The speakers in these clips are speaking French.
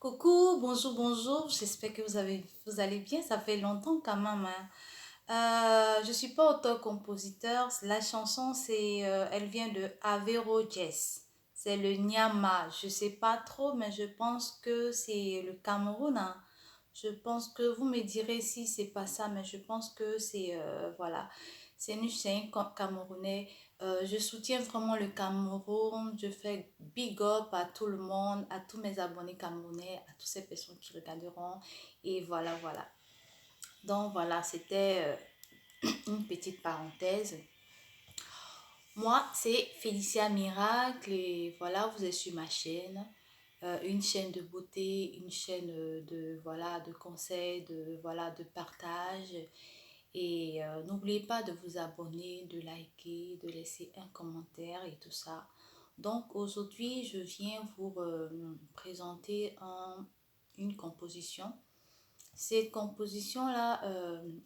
Coucou, bonjour, bonjour. J'espère que vous allez bien. Ça fait longtemps quand même, hein. Je suis pas auteur-compositeur. La chanson, elle vient de Avero Jazz. C'est le Nyama. Je sais pas trop, mais je pense que c'est le Cameroun, hein. Je pense que vous me direz si c'est pas ça, mais je pense que voilà. C'est un Camerounais. Je soutiens vraiment le Cameroun. Je fais big up à tout le monde, à tous mes abonnés camerounais, à toutes ces personnes qui regarderont. Et voilà, voilà. Donc voilà, c'était une petite parenthèse. Moi, c'est Félicia Miracle et voilà, vous êtes sur ma chaîne. Une chaîne de beauté, une chaîne voilà, de conseils, de partage. Et n'oubliez pas de vous abonner, de liker, de laisser un commentaire et tout ça. Donc aujourd'hui, je viens vous présenter une composition. Cette composition-là,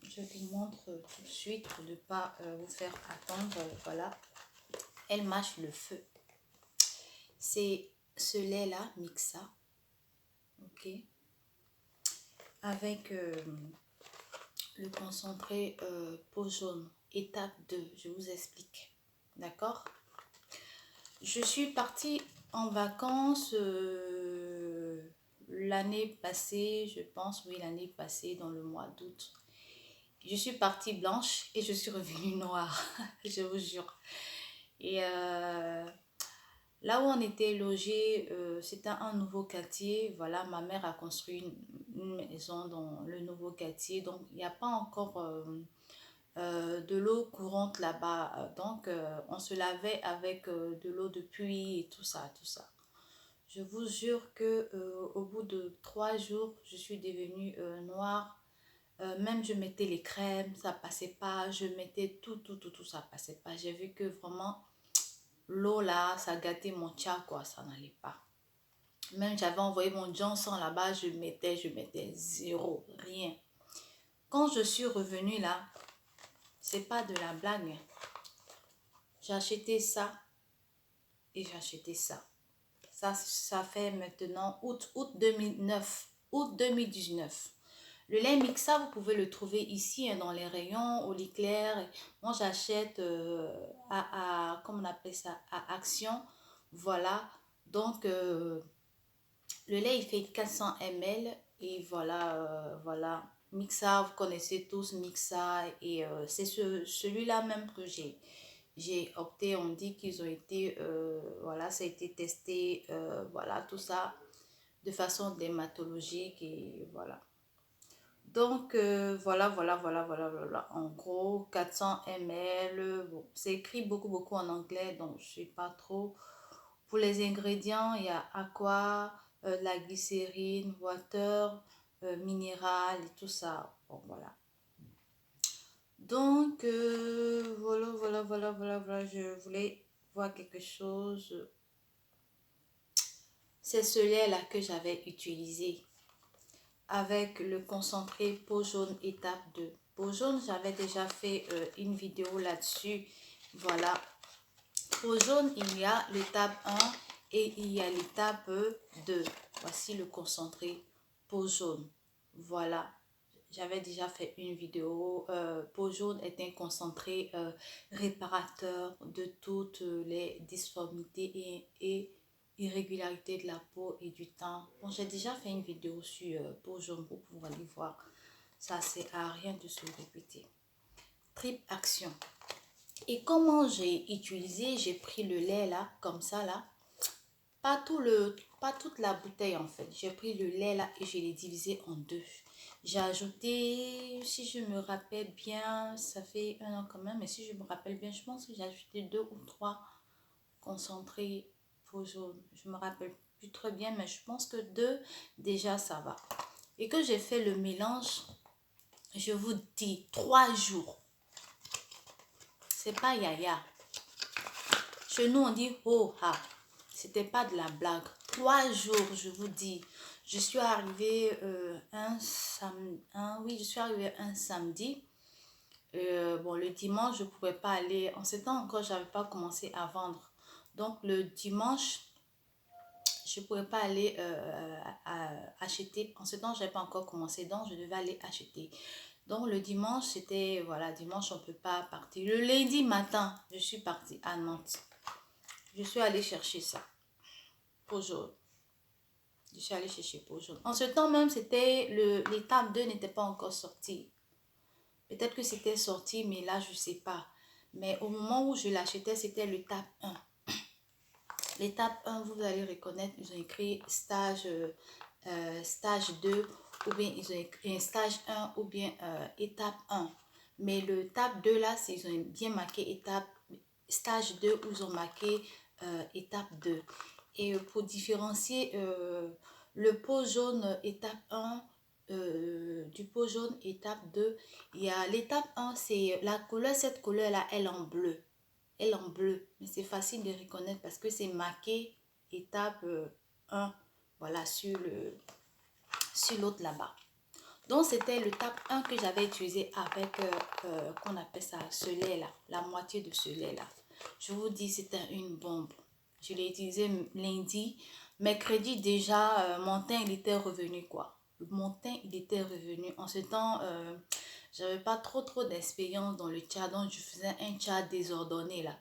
je vous montre tout de suite pour ne pas vous faire attendre. Voilà, elle mâche le feu. C'est ce lait-là, Mixa, ok, avec le concentré peau jaune, étape 2, je vous explique, d'accord? Je suis partie en vacances l'année passée, je pense, oui, l'année passée, dans le mois d'août. Je suis partie blanche et je suis revenue noire, je vous jure. Et là où on était logé, c'était un nouveau quartier. Voilà, ma mère a construit une maison dans le nouveau quartier. Donc, il n'y a pas encore de l'eau courante là-bas. Donc, on se lavait avec de l'eau de pluie et tout ça, tout ça. Je vous jure que au bout de 3 jours, je suis devenue noire. Même je mettais les crèmes, ça passait pas. Je mettais tout, ça passait pas. J'ai vu que vraiment l'eau là, ça gâtait mon tcha, quoi, ça n'allait pas. Même j'avais envoyé mon Johnson là-bas, je mettais zéro, rien. Quand je suis revenue là, c'est pas de la blague. J'ai acheté ça et j'ai acheté ça. Ça fait maintenant août 2009, août 2019. Le lait Mixa, vous pouvez le trouver ici hein, dans les rayons, au Leclerc. Moi, j'achète comment on appelle ça, à Action. Voilà. Donc, le lait, il fait 400 ml. Et voilà, voilà. Mixa, vous connaissez tous Mixa. Et c'est celui-là même que j'ai opté. On dit qu'ils ont été, voilà, ça a été testé, voilà, tout ça de façon dermatologique. Et voilà. Donc, voilà. En gros, 400 ml. Bon, c'est écrit beaucoup en anglais, donc je ne sais pas trop. Pour les ingrédients, il y a aqua, la glycérine, water, minéral et tout ça. Bon, voilà. Donc, voilà. Je voulais voir quelque chose. C'est ce lait-là que j'avais utilisé avec le concentré peau jaune étape 2. Peau jaune, j'avais déjà fait une vidéo là-dessus. Voilà. Peau jaune, il y a l'étape 1 et il y a l'étape 2. Voici le concentré peau jaune. Voilà. J'avais déjà fait une vidéo. Peau jaune est un concentré réparateur de toutes les difformités et irrégularités de la peau et du teint. Bon, j'ai déjà fait une vidéo sur peau jaune, vous pouvez aller voir. Ça, c'est à rien de se répéter. Triple action. Et comment j'ai utilisé, j'ai pris le lait là, comme ça là. Pas toute la bouteille en fait. J'ai pris le lait là et je l'ai divisé en deux. J'ai ajouté, si je me rappelle bien, ça fait 1 an quand même, mais si je me rappelle bien, je pense que j'ai ajouté 2 ou 3 concentrés peau jaune. Je me rappelle plus très bien, mais je pense que 2, déjà ça va. Et que j'ai fait le mélange, je vous dis, 3 jours. C'est pas yaya. Chez nous, on dit ho ha. C'était pas de la blague. 3 jours, je vous dis. Je suis arrivée oui, je suis arrivée un samedi. Bon, le dimanche, je pouvais pas aller. En ce temps encore, j'avais pas commencé à vendre. Donc, le dimanche, je ne pourrais pas aller acheter. En ce temps, je n'avais pas encore commencé, donc je devais aller acheter. Donc le dimanche, c'était, voilà, dimanche, on ne peut pas partir. Le lundi matin, je suis partie à Nantes. Je suis allée chercher ça. Peau jaune. Je suis allée chercher peau jaune. En ce temps même, c'était l'étape 2 n'était pas encore sortie. Peut-être que c'était sorti, mais là, je ne sais pas. Mais au moment où je l'achetais, c'était l'étape 1. L'étape 1, vous allez reconnaître, ils ont écrit stage 2, ou bien ils ont écrit un stage 1, ou bien étape 1. Mais l'étape 2, là, ils ont bien marqué stage 2, où ils ont marqué étape 2. Et pour différencier le pot jaune étape 1 du pot jaune étape 2, il y a l'étape 1, c'est la couleur, cette couleur-là, elle est en bleu. Elle est en bleu, mais c'est facile de reconnaître parce que c'est marqué étape 1, voilà, sur l'autre là-bas. Donc, c'était l'étape 1 que j'avais utilisé avec, qu'on appelle ça, ce lait-là, la moitié de ce lait-là. Je vous dis, c'était une bombe. Je l'ai utilisé lundi. Mercredi, déjà, mon teint, il était revenu, quoi. Mon teint, il était revenu. En ce temps, j'avais pas trop d'expérience dans le tcha, donc je faisais un tcha désordonné, là.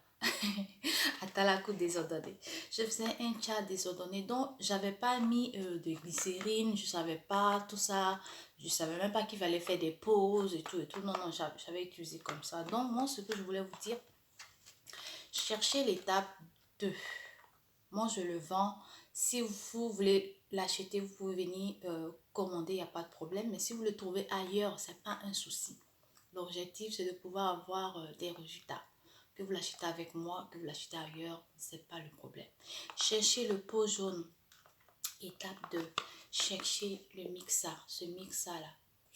À la coupe désordonnée. Je faisais un tcha désordonné, donc j'avais pas mis de glycérine, je savais pas tout ça, je savais même pas qu'il fallait faire des pauses et tout. Non, j'avais utilisé comme ça. Donc moi, ce que je voulais vous dire, cherchez l'étape 2. Moi, je le vends. Si vous voulez l'acheter, vous pouvez venir commander, il n'y a pas de problème. Mais si vous le trouvez ailleurs, ce n'est pas un souci. L'objectif, c'est de pouvoir avoir des résultats. Que vous l'achetez avec moi, que vous l'achetez ailleurs, ce n'est pas le problème. Cherchez le pot jaune, étape 2. Cherchez le mixa, ce mixa-là.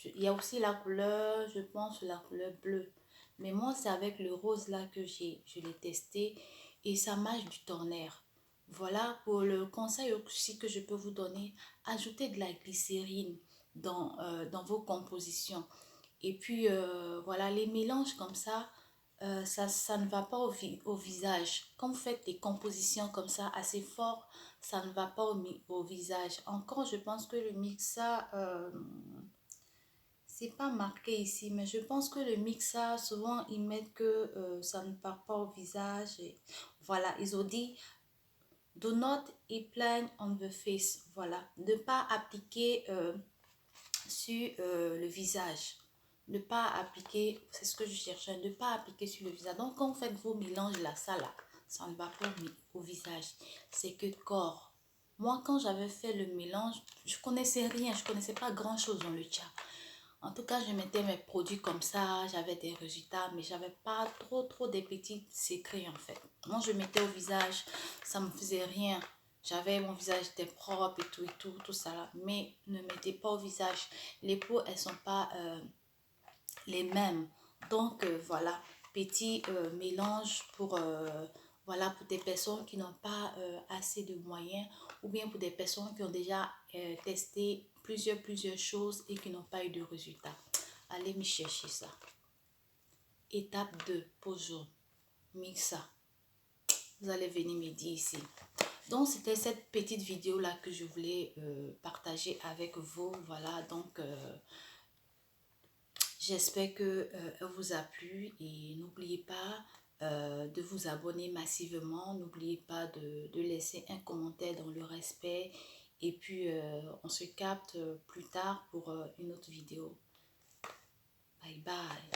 Il y a aussi la couleur, je pense, la couleur bleue. Mais moi, c'est avec le rose là que je l'ai testé et ça marche du tonnerre. Voilà pour le conseil aussi que je peux vous donner. Ajoutez de la glycérine dans vos compositions. Et puis, voilà, les mélanges comme ça, ça ne va pas au visage. Quand vous faites des compositions comme ça assez fort, ça ne va pas au visage. Encore, je pense que le mixa, c'est pas marqué ici, mais je pense que le mixa, souvent, ils mettent que ça ne part pas au visage. Et voilà, ils ont dit, do not apply on the face. Voilà, ne pas appliquer sur le visage. Ne pas appliquer, c'est ce que je cherchais, ne pas appliquer sur le visage. Donc, quand vous faites vos mélanges là, ça ne va pas au visage. C'est que corps. Moi, quand j'avais fait le mélange, je connaissais rien, je connaissais pas grand chose dans le tcha. En tout cas, je mettais mes produits comme ça, j'avais des résultats, mais j'avais pas trop des petits secrets en fait. Moi, je mettais au visage, ça me faisait rien. J'avais, mon visage était propre et tout ça là. Mais ne mettez pas au visage. Les peaux, elles sont pas les mêmes. Donc, voilà, petit mélange voilà, pour des personnes qui n'ont pas assez de moyens ou bien pour des personnes qui ont déjà testé plusieurs choses et qui n'ont pas eu de résultats. Allez me chercher ça. Étape 2, peau jaune. Mixa. Vous allez venir me dire ici. Donc, c'était cette petite vidéo-là que je voulais partager avec vous. Voilà, donc, j'espère que elle vous a plu et n'oubliez pas de vous abonner massivement. N'oubliez pas de laisser un commentaire dans le respect. Et puis, on se capte plus tard pour une autre vidéo. Bye bye.